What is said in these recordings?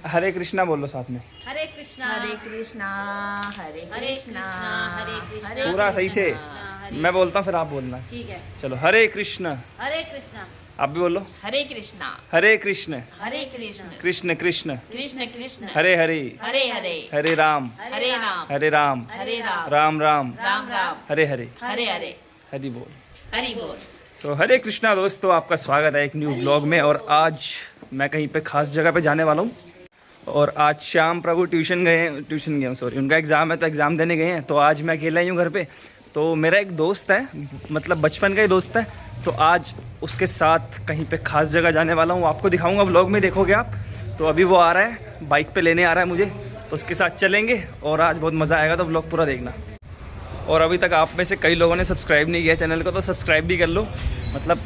हरे कृष्णा बोलो साथ में। हरे कृष्णा हरे कृष्णा हरे कृष्णा हरे कृष्णा पूरा सही से मैं बोलता हूँ फिर आप बोलना। ठीक है। चलो हरे कृष्ण। हरे कृष्णा आप भी बोलो। हरे कृष्णा हरे कृष्ण हरे कृष्ण कृष्ण कृष्ण कृष्ण कृष्ण हरे हरे हरे हरे हरे राम हरे राम हरे राम हरे राम राम राम राम राम हरे हरे हरे हरे हरि बोल। हरि बोल। तो हरे कृष्णा दोस्तों, आपका स्वागत है एक न्यू ब्लॉग में। और आज मैं कहीं पे खास जगह पे जाने वाला हूँ। और आज श्याम प्रभु ट्यूशन गए सॉरी, उनका एग्ज़ाम है तो एग्ज़ाम देने गए हैं। तो आज मैं अकेला ही हूँ घर पे। तो मेरा एक दोस्त है, मतलब बचपन का ही दोस्त है, तो आज उसके साथ कहीं पे खास जगह जाने वाला हूँ। आपको दिखाऊंगा, व्लॉग में देखोगे आप। तो अभी वो आ रहा है, बाइक पे लेने आ रहा है मुझे, तो उसके साथ चलेंगे और आज बहुत मज़ा आएगा। तो व्लॉग पूरा देखना। और अभी तक आप में से कई लोगों ने सब्सक्राइब नहीं किया चैनल को, तो सब्सक्राइब भी कर लो। मतलब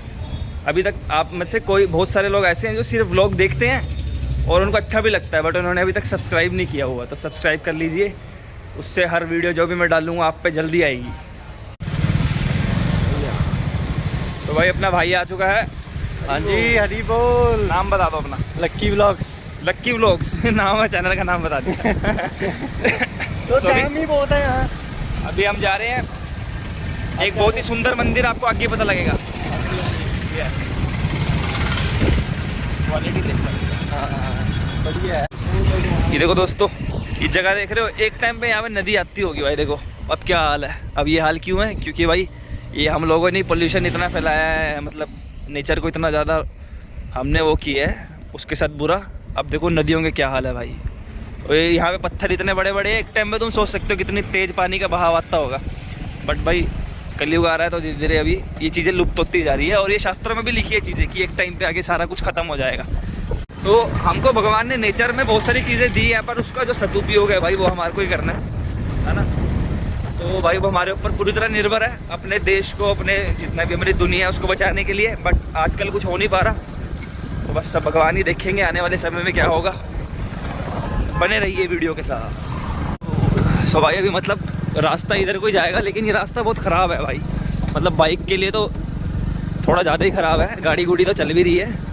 अभी तक आप में से बहुत सारे लोग ऐसे हैं जो सिर्फ व्लॉग देखते हैं और उनको अच्छा भी लगता है, बट उन्होंने अभी तक सब्सक्राइब नहीं किया हुआ। तो सब्सक्राइब कर लीजिए, उससे हर वीडियो जो भी मैं डालूँगा आप पे जल्दी आएगी। तो भाई अपना भाई आ चुका है। हाँ जी, हरी बोल। नाम बता दो अपना। लक्की व्लॉग्स। लक्की व्लॉग्स नाम है, चैनल का नाम बता दिया। तो टाइम ही बहुत है यहाँ। अभी हम जा रहे हैं एक बहुत ही सुंदर मंदिर, आपको आगे पता लगेगा। यस, क्वालिटी बढ़िया है। ये देखो दोस्तों, ये जगह देख रहे हो, एक टाइम पे यहाँ पे नदी आती होगी भाई। देखो अब क्या हाल है। अब ये हाल क्यों है? क्योंकि भाई ये हम लोगों ने पोल्यूशन इतना फैलाया है, मतलब नेचर को इतना ज़्यादा हमने वो किया है, उसके साथ बुरा। अब देखो नदियों के क्या हाल है भाई। और यहाँ पे पत्थर इतने बड़े बड़े हैं, एक टाइम में तुम सोच सकते हो कितनी तेज़ पानी का बहाव आता होगा। बट भाई कलयुग आ रहा है तो धीरे धीरे अभी ये चीज़ें लुप्त होती जा रही है। और ये शास्त्रों में भी लिखी है चीज़ें कि एक टाइम पे आगे सारा कुछ ख़त्म हो जाएगा। तो हमको भगवान ने नेचर में बहुत सारी चीज़ें दी है, पर उसका जो सदुपयोग है भाई वो हमारे को ही करना है ना। तो भाई वो हमारे ऊपर पूरी तरह निर्भर है, अपने देश को, अपने जितना भी हमारी दुनिया है उसको बचाने के लिए। बट आजकल कुछ हो नहीं पा रहा, तो बस सब भगवान ही देखेंगे आने वाले समय में क्या होगा। बने रहिए वीडियो के साथ। सो भाई अभी मतलब रास्ता इधर को ही जाएगा, लेकिन ये रास्ता बहुत ख़राब है भाई। मतलब बाइक के लिए तो थोड़ा ज़्यादा ही ख़राब है, गाड़ी गुड़ी तो चल भी रही है।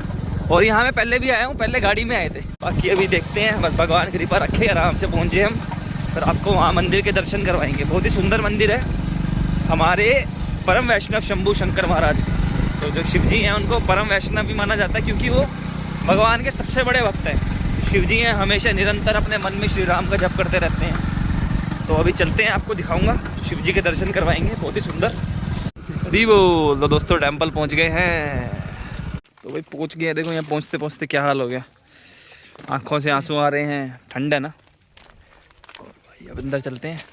और यहाँ मैं पहले भी आया हूँ, पहले गाड़ी में आए थे। बाकी अभी देखते हैं, बस भगवान कृपा रखे आराम से पहुँचे हम, फिर आपको वहाँ मंदिर के दर्शन करवाएंगे। बहुत ही सुंदर मंदिर है, हमारे परम वैष्णव शंभू शंकर महाराज। तो जो शिव जी हैं उनको परम वैष्णव भी माना जाता है, क्योंकि वो भगवान के सबसे बड़े भक्त हैं। शिव जी हैं, हमेशा निरंतर अपने मन में श्री राम का जप करते रहते हैं। तो अभी चलते हैं, आपको दिखाऊंगा, शिव जी के दर्शन करवाएंगे, बहुत ही सुंदर। अभी वो तो दोस्तों टेम्पल पहुँच गए हैं। तो भाई पहुँच गए, देखो यहाँ पहुँचते पहुँचते क्या हाल हो गया, आँखों से आंसू आ रहे हैं, ठंड है ना। और भाई अब अंदर चलते हैं।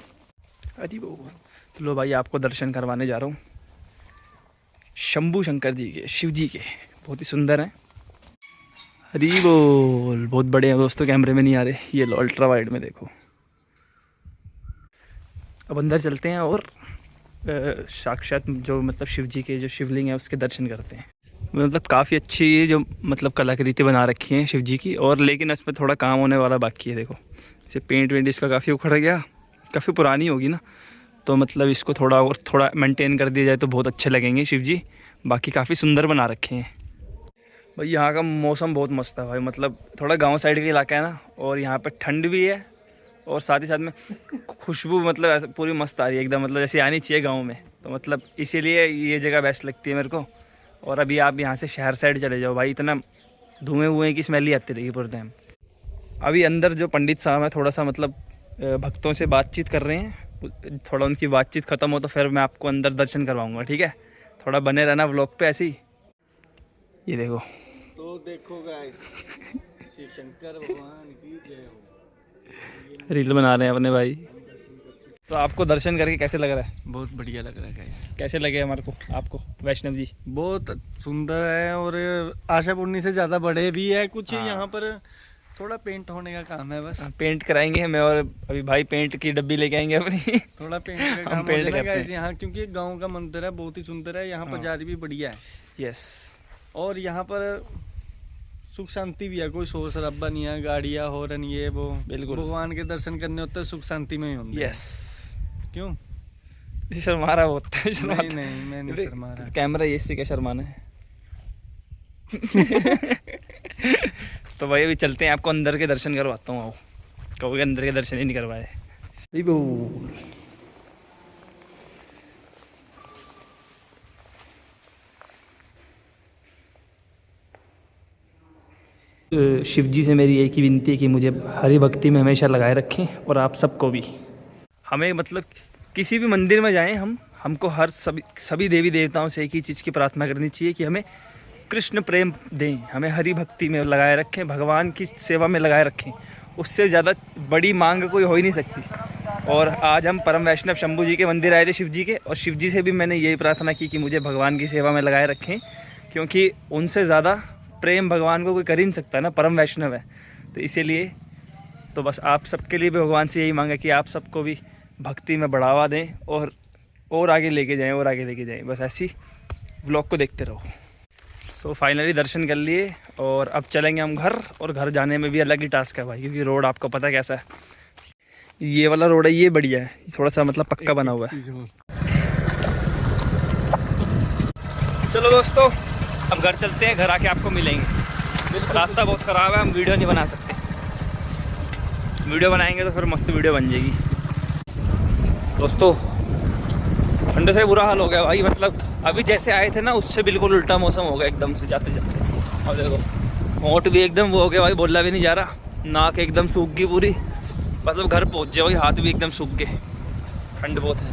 अरे वो लो भाई, आपको दर्शन करवाने जा रहा हूँ शंभू शंकर जी के, शिव जी के, बहुत ही सुंदर हैं। हरी बोल। बहुत बड़े हैं दोस्तों, कैमरे में नहीं आ रहे, ये लो अल्ट्रा वाइड में देखो। अब अंदर चलते हैं और साक्षात जो मतलब शिव जी के जो शिवलिंग है उसके दर्शन करते हैं। मतलब काफ़ी अच्छी जो मतलब कलाकृति बना रखी है शिव जी की। और लेकिन इसमें थोड़ा काम होने वाला बाकी है। देखो जैसे पेंट वेंट इसका काफ़ी उखड़ गया, काफ़ी पुरानी होगी ना, तो मतलब इसको थोड़ा मेंटेन कर दिया जाए तो बहुत अच्छे लगेंगे शिव जी। बाकी काफ़ी सुंदर बना रखे हैं भाई। यहाँ का मौसम बहुत मस्त है भाई, मतलब थोड़ा गांव साइड का इलाका है ना, और यहाँ पे ठंड भी है और साथ ही साथ में खुशबू मतलब ऐसे पूरी मस्त आ रही है एकदम, मतलब जैसे आनी चाहिए गांव में। तो मतलब इसीलिए ये जगह बेस्ट लगती है मेरे को। और अभी आप यहाँ से शहर साइड चले जाओ भाई, इतना धुएँ हुए की स्मेल ही आती रहेगी पूरे टाइम। अभी अंदर जो पंडित साहब हैं थोड़ा सा मतलब भक्तों से बातचीत कर रहे हैं, थोड़ा उनकी बातचीत ख़त्म हो तो फिर मैं आपको अंदर दर्शन करवाऊँगा, ठीक है। थोड़ा बने रहना व्लॉग पे ऐसे ही। ये देखो तो देखो गाइस, शिव शंकर भगवान की जय हो। रील बना रहे हैं अपने भाई। तो आपको दर्शन करके कैसे लग रहा है? बहुत बढ़िया लग रहा है गाइस। कैसे लगे हमारे को, आपको वैष्णव जी? बहुत सुंदर है और आशा पूर्णी से ज़्यादा बड़े भी है कुछ। हाँ। यहाँ पर थोड़ा पेंट होने का काम है बस। पेंट कराएंगे मैं और अभी भाई पेंट की डब्बी लेके आएंगे अपनी। थोड़ा पेंट का काम पेंट हो जाएगा करते गाइस हैं। यहाँ, क्योंकि गांव का मंदिर है, बहुत ही सुंदर है। यहाँ पुजारी भी बढ़िया है। यस। और यहाँ पर सुख शांति भी है, कोई शोर शराबा नहीं है, गाड़ियाँ हॉर्न ये वो। बिल्कुल। भगवान के दर्शन करने होते हैं सुख शांति में ही होते हैं। यस। क्यों? शर्मा रहा होता है। नहीं नहीं, मैं नहीं शर्मा रहा। कैमरा ये इससे क्या शर्माना है। तो भाई अभी चलते हैं, आपको अंदर के दर्शन करवाता हूँ। आओ, कहोगे अंदर के दर्शन ही नहीं करवाए। शिव जी से मेरी एक ही विनती है कि मुझे हरि भक्ति में हमेशा लगाए रखें, और आप सबको भी। हमें मतलब किसी भी मंदिर में जाएं हमको हर सभी देवी देवताओं से एक ही चीज़ की प्रार्थना करनी चाहिए कि हमें कृष्ण प्रेम दें, हमें हरि भक्ति में लगाए रखें, भगवान की सेवा में लगाए रखें। उससे ज़्यादा बड़ी मांग कोई हो ही नहीं सकती। और आज हम परम वैष्णव शंभू जी के मंदिर आए थे, शिव जी के, और शिव जी से भी मैंने यही प्रार्थना की कि मुझे भगवान की सेवा में लगाए रखें, क्योंकि उनसे ज़्यादा प्रेम भगवान को कोई कर ही नहीं सकता ना, परम वैष्णव है। तो इसीलिए तो बस आप सबके लिए भी भगवान से यही मांगा कि आप सबको भी भक्ति में बढ़ावा दें और आगे लेके जाएं, और आगे लेके जाएं। बस ऐसी व्लॉग को देखते रहो। सो फाइनली दर्शन कर लिए, और अब चलेंगे हम घर। और घर जाने में भी अलग ही टास्क है भाई, क्योंकि रोड आपको पता है कैसा है। ये वाला रोड है, ये बढ़िया है, थोड़ा सा मतलब पक्का बना हुआ है। चलो दोस्तों, अब घर चलते हैं, घर आके आपको मिलेंगे। रास्ता बहुत ख़राब है, हम वीडियो नहीं बना सकते। वीडियो बनाएंगे तो फिर मस्त वीडियो बन जाएगी। दोस्तों ठंड से बुरा हाल हो गया भाई, मतलब अभी जैसे आए थे ना उससे बिल्कुल उल्टा मौसम हो गया एकदम से जाते जाते। और देखो होंठ भी एकदम वो हो गया भाई, बोला भी नहीं जा रहा, नाक एकदम सूख गई पूरी, मतलब घर पहुँच जाओ, हाथ भी एकदम सूख गए। ठंड बहुत है।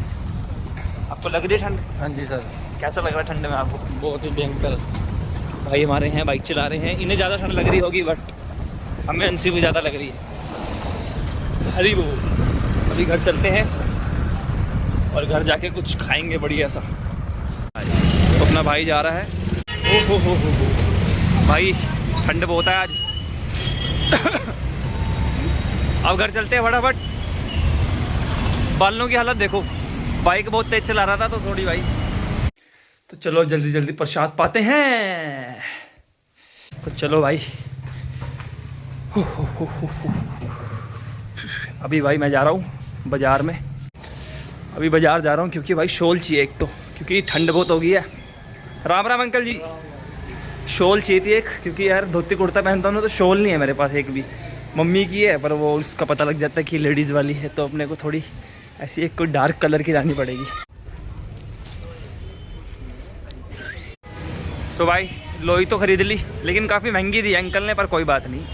आपको लग रही है ठंड? हाँ जी सर। कैसा लग रहा है ठंड में आपको? बहुत ही भयंकर। भाई हमारे हैं बाइक चला रहे हैं, इन्हें ज़्यादा ठंड लग रही होगी, बट हमें उनसे भी ज़्यादा लग रही है। हरी बोल। अभी घर चलते हैं और घर जाके कुछ खाएंगे बढ़िया सा। तो अपना भाई जा रहा है। ओ हो भाई ठंड बहुत है आज। अब घर चलते हैं फटाफट। बालों की हालत देखो, बाइक बहुत तेज चला रहा था तो थोड़ी भाई। तो चलो जल्दी जल्दी प्रसाद पाते हैं। तो चलो भाई। अभी भाई मैं जा रहा हूँ बाज़ार में। अभी बाज़ार जा रहा हूँ क्योंकि भाई शॉल चाहिए एक तो, क्योंकि ठंड बहुत हो गई है। राम राम अंकल जी। शॉल चाहिए थी एक, क्योंकि यार धोती कुर्ता पहनता हूँ ना, तो शॉल नहीं है मेरे पास एक भी। मम्मी की है पर वो उसका पता लग जाता है कि लेडीज़ वाली है, तो अपने को थोड़ी ऐसी एक कोई डार्क कलर की लानी पड़ेगी। तो भाई लोई तो ख़रीद ली, लेकिन काफ़ी महंगी दी अंकल ने, पर कोई बात नहीं,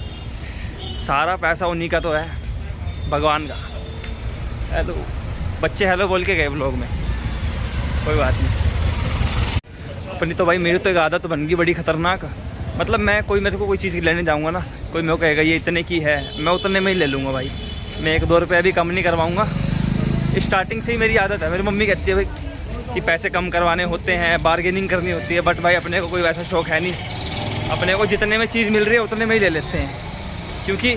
सारा पैसा उन्हीं का तो है, भगवान का। हेलो बच्चे हेलो बोल के गए व्लॉग में, कोई बात नहीं। अपनी तो भाई मेरी तो एक आदत बन गई बड़ी ख़तरनाक। मतलब मैं मेरे को कोई चीज़ लेने जाऊँगा ना, कोई मेरे को कहेगा ये इतने की है, मैं उतने में ही ले लूँगा भाई, मैं 1-2 रुपये भी कम नहीं करवाऊँगा। स्टार्टिंग से ही मेरी आदत है। मेरी मम्मी कहती है भाई कि पैसे कम करवाने होते हैं, बार्गेनिंग करनी होती है, बट भाई अपने को कोई वैसा शौक़ है नहीं। अपने को जितने में चीज़ मिल रही है उतने में ही ले लेते हैं, क्योंकि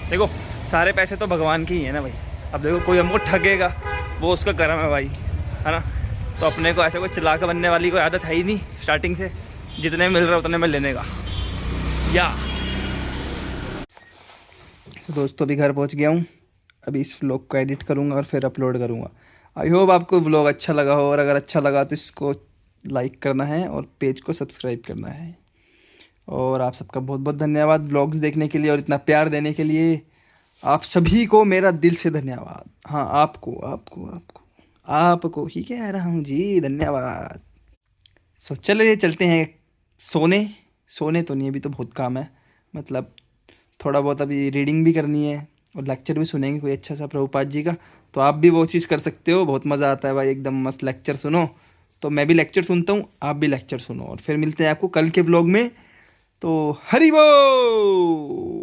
देखो सारे पैसे तो भगवान के ही है ना भाई। अब देखो कोई हमको ठगेगा वो उसका कर्म है भाई, है ना। तो अपने को ऐसे कोई चालाक बनने वाली कोई आदत है ही नहीं स्टार्टिंग से, जितने में मिल रहा है उतने में लेने का। या तो दोस्तों अभी घर पहुंच गया हूं, अभी इस व्लॉग को एडिट करूंगा और फिर अपलोड करूंगा। आई होप आपको व्लॉग अच्छा लगा हो, और अगर अच्छा लगा तो इसको लाइक करना है और पेज को सब्सक्राइब करना है। और आप सबका बहुत बहुत धन्यवाद व्लॉग्स देखने के लिए और इतना प्यार देने के लिए। आप सभी को मेरा दिल से धन्यवाद। हाँ आपको आपको आपको आपको ही कह रहा हूँ जी, धन्यवाद। सो चलिए चलते हैं सोने तो नहीं, अभी तो बहुत काम है, मतलब थोड़ा बहुत अभी रीडिंग भी करनी है और लेक्चर भी सुनेंगे कोई अच्छा सा प्रभुपाद जी का। तो आप भी वो चीज़ कर सकते हो, बहुत मज़ा आता है भाई, एकदम मस्त लेक्चर सुनो। तो मैं भी लेक्चर सुनता हूँ, आप भी लेक्चर सुनो, और फिर मिलते हैं आपको कल के ब्लॉग में। तो हरि बोल।